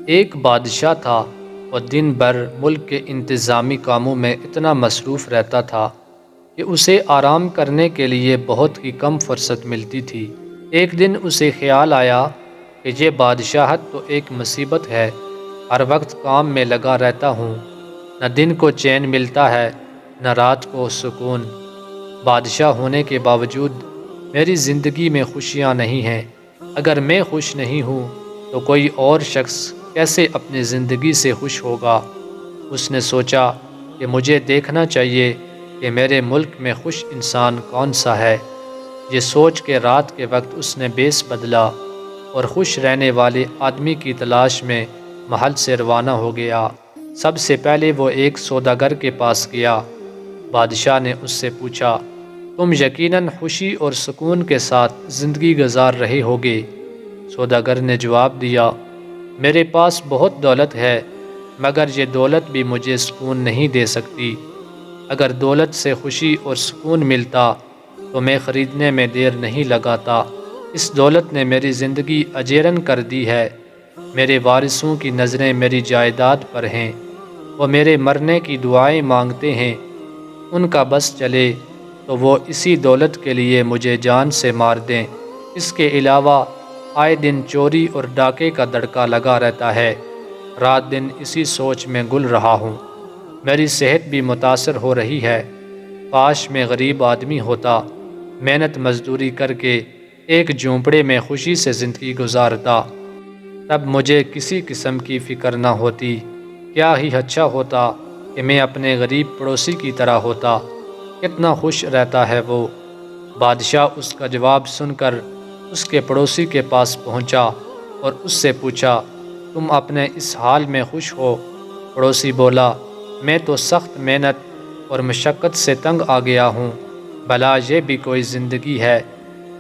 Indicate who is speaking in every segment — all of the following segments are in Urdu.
Speaker 1: ایک بادشاہ تھا۔ وہ دن بھر ملک کے انتظامی کاموں میں اتنا مصروف رہتا تھا کہ اسے آرام کرنے کے لیے بہت ہی کم فرصت ملتی تھی۔ ایک دن اسے خیال آیا کہ یہ بادشاہت تو ایک مصیبت ہے، ہر وقت کام میں لگا رہتا ہوں، نہ دن کو چین ملتا ہے نہ رات کو سکون۔ بادشاہ ہونے کے باوجود میری زندگی میں خوشیاں نہیں ہیں۔ اگر میں خوش نہیں ہوں تو کوئی اور شخص کیسے اپنی زندگی سے خوش ہوگا؟ اس نے سوچا کہ مجھے دیکھنا چاہیے کہ میرے ملک میں خوش انسان کون سا ہے۔ یہ سوچ کے رات کے وقت اس نے بیس بدلا اور خوش رہنے والے آدمی کی تلاش میں محل سے روانہ ہو گیا۔ سب سے پہلے وہ ایک سوداگر کے پاس گیا۔ بادشاہ نے اس سے پوچھا، تم یقیناً خوشی اور سکون کے ساتھ زندگی گزار رہے ہوگے۔ سوداگر نے جواب دیا، میرے پاس بہت دولت ہے، مگر یہ دولت بھی مجھے سکون نہیں دے سکتی۔ اگر دولت سے خوشی اور سکون ملتا تو میں خریدنے میں دیر نہیں لگاتا۔ اس دولت نے میری زندگی اجیرن کر دی ہے۔ میرے وارثوں کی نظریں میری جائیداد پر ہیں، وہ میرے مرنے کی دعائیں مانگتے ہیں۔ ان کا بس چلے تو وہ اسی دولت کے لیے مجھے جان سے مار دیں۔ اس کے علاوہ آئے دن چوری اور ڈاکے کا دڑکا لگا رہتا ہے۔ رات دن اسی سوچ میں گل رہا ہوں۔ میری صحت بھی متاثر ہو رہی ہے۔ کاش میں غریب آدمی ہوتا، محنت مزدوری کر کے ایک جھونپڑے میں خوشی سے زندگی گزارتا، تب مجھے کسی قسم کی فکر نہ ہوتی۔ کیا ہی اچھا ہوتا کہ میں اپنے غریب پڑوسی کی طرح ہوتا، کتنا خوش رہتا ہے وہ۔ بادشاہ اس کا جواب سن کر اس کے پڑوسی کے پاس پہنچا اور اس سے پوچھا، تم اپنے اس حال میں خوش ہو؟ پڑوسی بولا، میں تو سخت محنت اور مشقت سے تنگ آ گیا ہوں، بھلا یہ بھی کوئی زندگی ہے؟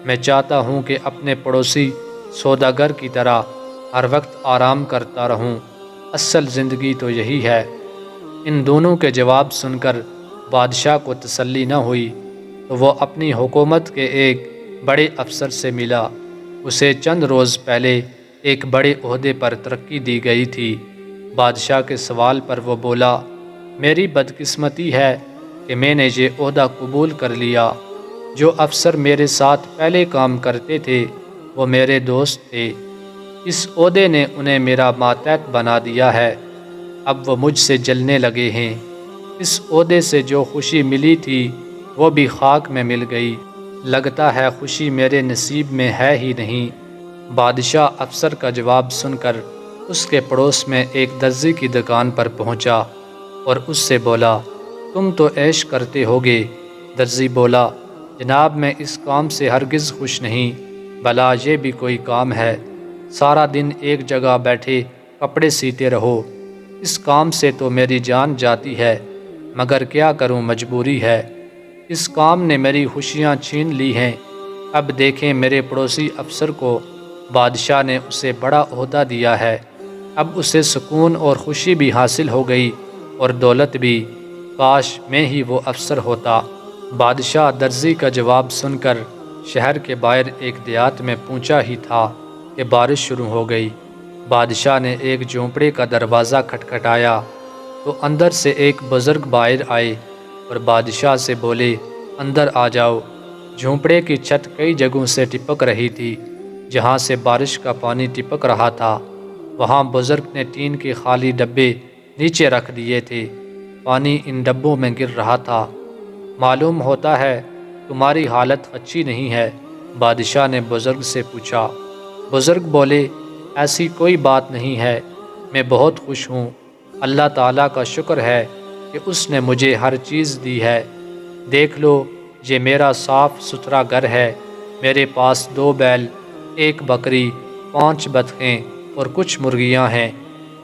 Speaker 1: میں چاہتا ہوں کہ اپنے پڑوسی سوداگر کی طرح ہر وقت آرام کرتا رہوں۔ اصل زندگی تو یہی ہے۔ ان دونوں کے جواب سن کر بادشاہ کو تسلی نہ ہوئی تو وہ اپنی حکومت کے ایک بڑے افسر سے ملا۔ اسے چند روز پہلے ایک بڑے عہدے پر ترقی دی گئی تھی۔ بادشاہ کے سوال پر وہ بولا، میری بدقسمتی ہے کہ میں نے یہ عہدہ قبول کر لیا۔ جو افسر میرے ساتھ پہلے کام کرتے تھے وہ میرے دوست تھے، اس عہدے نے انہیں میرا ماتحت بنا دیا ہے، اب وہ مجھ سے جلنے لگے ہیں۔ اس عہدے سے جو خوشی ملی تھی وہ بھی خاک میں مل گئی، لگتا ہے خوشی میرے نصیب میں ہے ہی نہیں۔ بادشاہ افسر کا جواب سن کر اس کے پڑوس میں ایک درزی کی دکان پر پہنچا اور اس سے بولا، تم تو عیش کرتے ہوگے؟ درزی بولا، جناب میں اس کام سے ہرگز خوش نہیں، بھلا یہ بھی کوئی کام ہے؟ سارا دن ایک جگہ بیٹھے کپڑے سیتے رہو، اس کام سے تو میری جان جاتی ہے، مگر کیا کروں، مجبوری ہے۔ اس کام نے میری خوشیاں چھین لی ہیں۔ اب دیکھیں میرے پڑوسی افسر کو، بادشاہ نے اسے بڑا عہدہ دیا ہے، اب اسے سکون اور خوشی بھی حاصل ہو گئی اور دولت بھی، کاش میں ہی وہ افسر ہوتا۔ بادشاہ درزی کا جواب سن کر شہر کے باہر ایک دیہات میں پہنچا ہی تھا کہ بارش شروع ہو گئی۔ بادشاہ نے ایک جھونپڑے کا دروازہ کھٹکھٹایا تو اندر سے ایک بزرگ باہر آئے اور بادشاہ سے بولے، اندر آ جاؤ۔ جھونپڑے کی چھت کئی جگہوں سے ٹپک رہی تھی، جہاں سے بارش کا پانی ٹپک رہا تھا وہاں بزرگ نے ٹین کے خالی ڈبے نیچے رکھ دیے تھے، پانی ان ڈبوں میں گر رہا تھا۔ معلوم ہوتا ہے تمہاری حالت اچھی نہیں ہے، بادشاہ نے بزرگ سے پوچھا۔ بزرگ بولے، ایسی کوئی بات نہیں ہے، میں بہت خوش ہوں، اللہ تعالیٰ کا شکر ہے کہ اس نے مجھے ہر چیز دی ہے۔ دیکھ لو، یہ میرا صاف ستھرا گھر ہے، میرے پاس 2 بیل، 1 بکری، 5 بطخیں اور کچھ مرغیاں ہیں،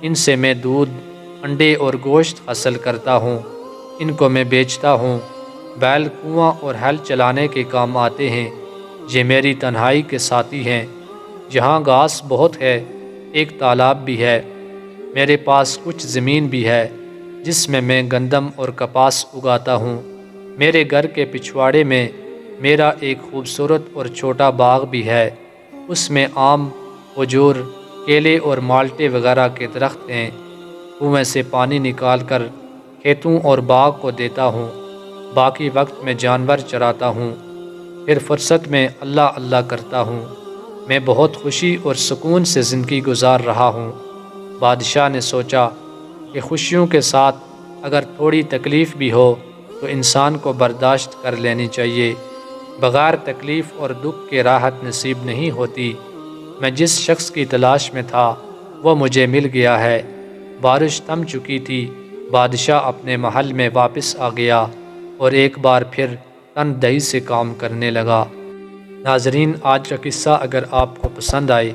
Speaker 1: ان سے میں دودھ، انڈے اور گوشت حاصل کرتا ہوں، ان کو میں بیچتا ہوں۔ بیل کنواں اور ہل چلانے کے کام آتے ہیں، یہ میری تنہائی کے ساتھی ہیں۔ یہاں گھاس بہت ہے، ایک تالاب بھی ہے، میرے پاس کچھ زمین بھی ہے جس میں میں گندم اور کپاس اگاتا ہوں۔ میرے گھر کے پچھواڑے میں میرا ایک خوبصورت اور چھوٹا باغ بھی ہے، اس میں آم، کھجور، کیلے اور مالٹے وغیرہ کے درخت ہیں، کنویں سے پانی نکال کر کھیتوں اور باغ کو دیتا ہوں۔ باقی وقت میں جانور چراتا ہوں، پھر فرصت میں اللہ اللہ کرتا ہوں۔ میں بہت خوشی اور سکون سے زندگی گزار رہا ہوں۔ بادشاہ نے سوچا کہ خوشیوں کے ساتھ اگر تھوڑی تکلیف بھی ہو تو انسان کو برداشت کر لینی چاہیے۔ بغیر تکلیف اور دکھ کے راحت نصیب نہیں ہوتی۔ میں جس شخص کی تلاش میں تھا وہ مجھے مل گیا ہے۔ بارش تھم چکی تھی، بادشاہ اپنے محل میں واپس آ گیا اور ایک بار پھر تندہی سے کام کرنے لگا۔ ناظرین، آج کا قصہ اگر آپ کو پسند آئے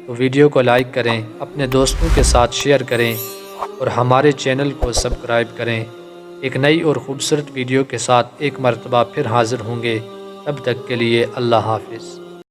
Speaker 1: تو ویڈیو کو لائک کریں، اپنے دوستوں کے ساتھ شیئر کریں اور ہمارے چینل کو سبسکرائب کریں۔ ایک نئی اور خوبصورت ویڈیو کے ساتھ ایک مرتبہ پھر حاضر ہوں گے۔ تب تک کے لیے اللہ حافظ۔